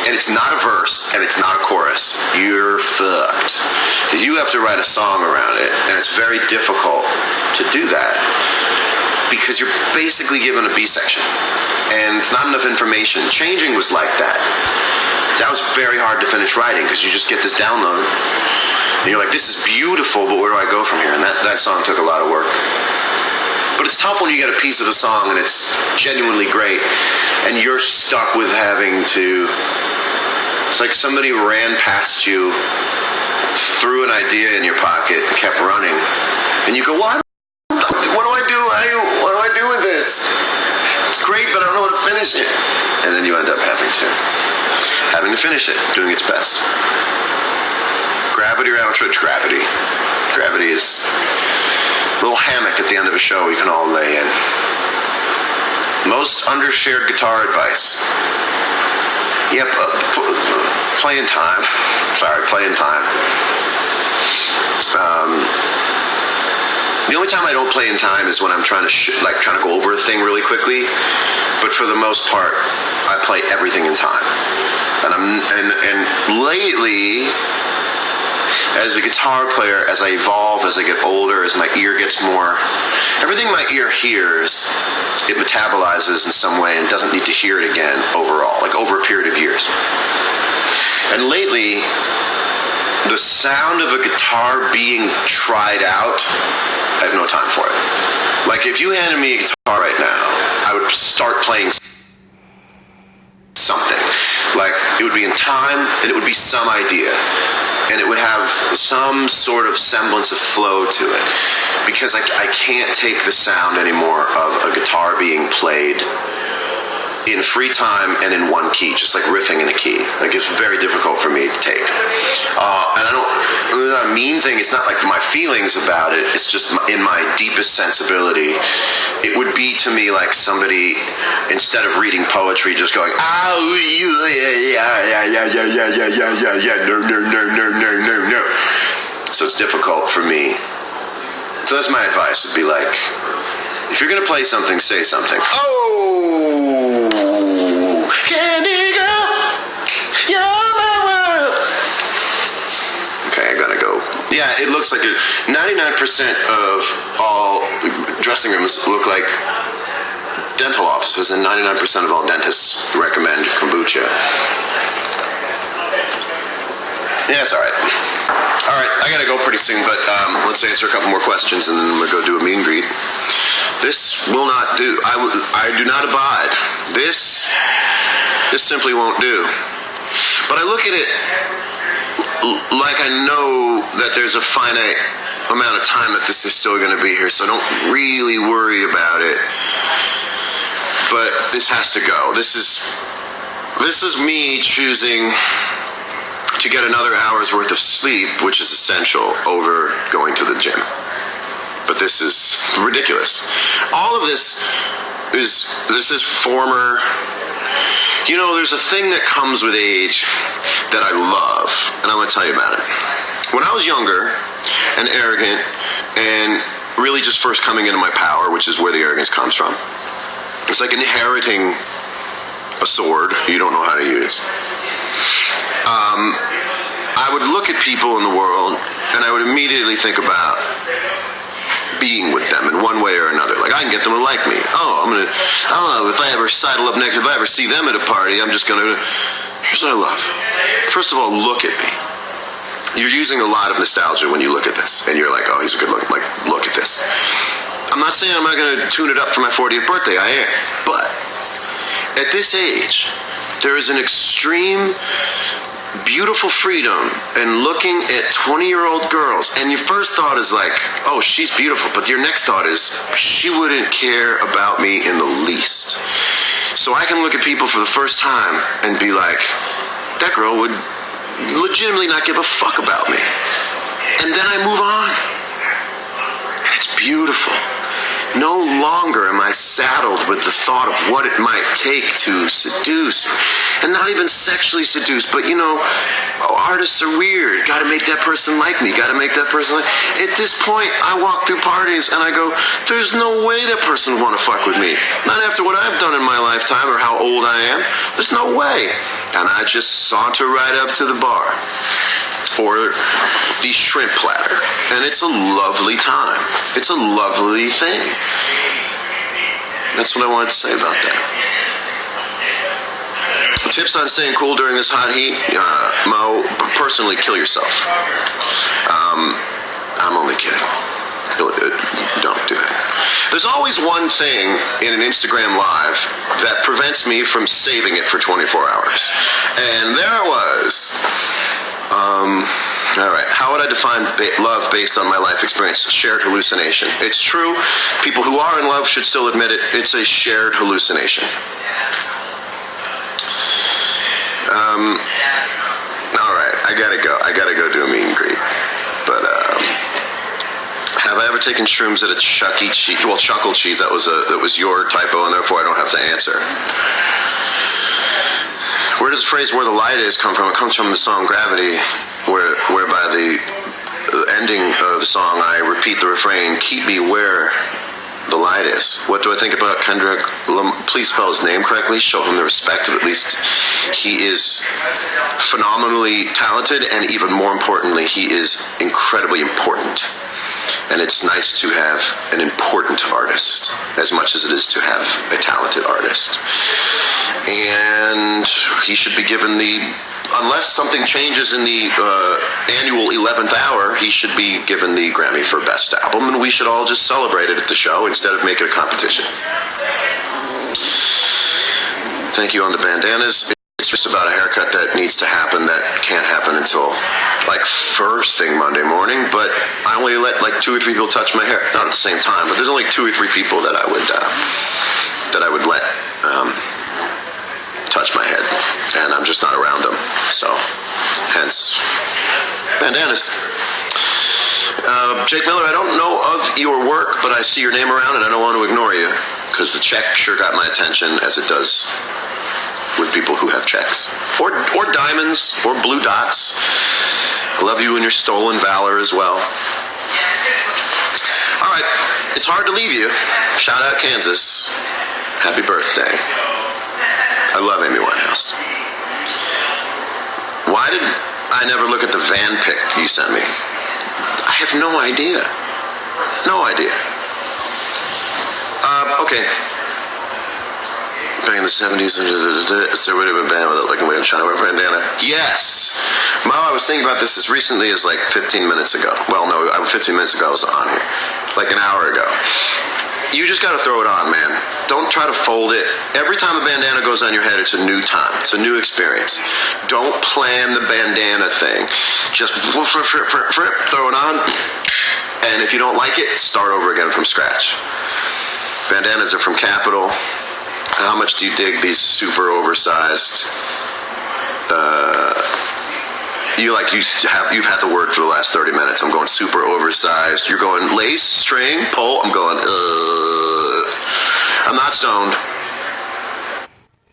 and it's not a verse, and it's not a chorus, you're fucked. You have to write a song around it, and it's very difficult to do that because you're basically given a B section, and it's not enough information. Changing was like that. That was very hard to finish writing because you just get this download, and you're like, this is beautiful, but where do I go from here? And that song took a lot of work. But it's tough when you get a piece of a song and it's genuinely great, and you're stuck with having to... It's like somebody ran past you, threw an idea in your pocket, and kept running, and you go, what do I do? What do I do with this? It's great, but I don't know how to finish it. And then you end up having to finish it, doing its best. Gravity or outrage gravity. Gravity is a little hammock at the end of a show you can all lay in. Most undershared guitar advice. Yep, playing time. Sorry, playing time. The only time I don't play in time is when I'm trying to go over a thing really quickly. But for the most part, I play everything in time. And lately, as a guitar player, as I evolve, as I get older, as my ear gets more, everything my ear hears, it metabolizes in some way and doesn't need to hear it again overall, like over a period of years. And lately, the sound of a guitar being tried out, I have no time for it. Like, if you handed me a guitar right now, I would start playing something. Like, it would be in time, and it would be some idea. And it would have some sort of semblance of flow to it. Because I can't take the sound anymore of a guitar being played in free time and in one key, just like riffing in a key. Like, it's very difficult for me to take. And it's not a mean thing, it's not like my feelings about it, it's just in my deepest sensibility. It would be to me like somebody, instead of reading poetry, just going, oh, no. So it's difficult for me. So that's my advice, would be like, if you're gonna play something, say something. Oh, candy girl, you're my world. Okay, I gotta go. Yeah, it looks like 99% of all dressing rooms look like dental offices, and 99% of all dentists recommend kombucha. Yeah, it's all right. All right, I gotta go pretty soon, but let's answer a couple more questions, and then I'm gonna go do a meet and greet. This will not do. I do not abide. This simply won't do. But I look at it like I know that there's a finite amount of time that this is still going to be here, so I don't really worry about it. But this has to go. This is me choosing to get another hour's worth of sleep, which is essential, over going to the gym. But this is ridiculous. All of this is former. You know, there's a thing that comes with age that I love, and I'm going to tell you about it. When I was younger and arrogant and really just first coming into my power, which is where the arrogance comes from, it's like inheriting a sword you don't know how to use. I would look at people in the world, and I would immediately think about being with them in one way or another. Like, I can get them to like me. I don't know, if I ever sidle up next, if I ever see them at a party, I'm just gonna, here's what I love. First of all, look at me. You're using a lot of nostalgia when you look at this, and you're like, oh, he's a good looking, like, look at this. I'm not saying I'm not gonna tune it up for my 40th birthday, I am, but at this age, there is an extreme beautiful freedom in looking at 20-year-old girls, and your first thought is like, oh, she's beautiful, but your next thought is, she wouldn't care about me in the least. So I can look at people for the first time and be like, that girl would legitimately not give a fuck about me. And then I move on. It's beautiful. No longer am I saddled with the thought of what it might take to seduce, and not even sexually seduce, but you know, artists are weird. Gotta make that person like me, gotta make that person like. At this point, I walk through parties and I go, there's no way that person would want to fuck with me. Not after what I've done in my lifetime or how old I am. There's no way. and I just saunter right up to the bar or the shrimp platter, and it's a lovely time. It's a lovely thing. That's what I wanted to say about that. Tips on staying cool during this hot heat, Mo, personally kill yourself. I'm only kidding. Don't do that. There's always one thing in an Instagram live that prevents me from saving it for 24 hours. And there I was. All right. How would I define love based on my life experience? Shared hallucination. It's true. People who are in love should still admit it. It's a shared hallucination. All right. I gotta go do a meet and greet. But have I ever taken shrooms at a Chuck E. Cheese? Well, Chuckle Cheese. That was your typo, and therefore I don't have to answer. Where does the phrase "where the light is" come from? It comes from the song Gravity, whereby the ending of the song I repeat the refrain, "Keep me where the light is." What do I think about Kendrick? Please spell his name correctly. Show him the respect of, at least he is phenomenally talented, and even more importantly, he is incredibly important. And it's nice to have an important artist as much as it is to have a talented artist. And he should be given unless something changes in the annual 11th hour, he should be given the Grammy for Best Album, and we should all just celebrate it at the show instead of make it a competition. Thank you on the bandanas. It's just about a haircut that needs to happen that can't happen until like first thing Monday morning, but I only let like 2 or 3 people touch my hair. Not at the same time, but there's only 2 or 3 people that I would let touch my head, and I'm just not around them. So, hence, bandanas. Jake Miller, I don't know of your work, but I see your name around, and I don't want to ignore you, because the check sure got my attention, as it does with people who have checks. Or diamonds, or blue dots. I love you and your stolen valor as well. All right, it's hard to leave you. Shout out Kansas. Happy birthday. I love Amy Winehouse. Why did I never look at the van pic you sent me? I have no idea. No idea. Okay. Back in the 70s, is there would have been a band without looking away and shining away from bandana? Yes! Mo, I was thinking about this as recently as like 15 minutes ago. Well, no, 15 minutes ago I was on here. Like an hour ago. You just gotta throw it on, man. Don't try to fold it. Every time a bandana goes on your head, it's a new time. It's a new experience. Don't plan the bandana thing. Just throw it on, and if you don't like it, start over again from scratch. Bandanas are from Capital. How much do you dig these super oversized? You've had the word for the last 30 minutes. I'm going super oversized. You're going lace, string, pull. I'm going, I'm not stoned.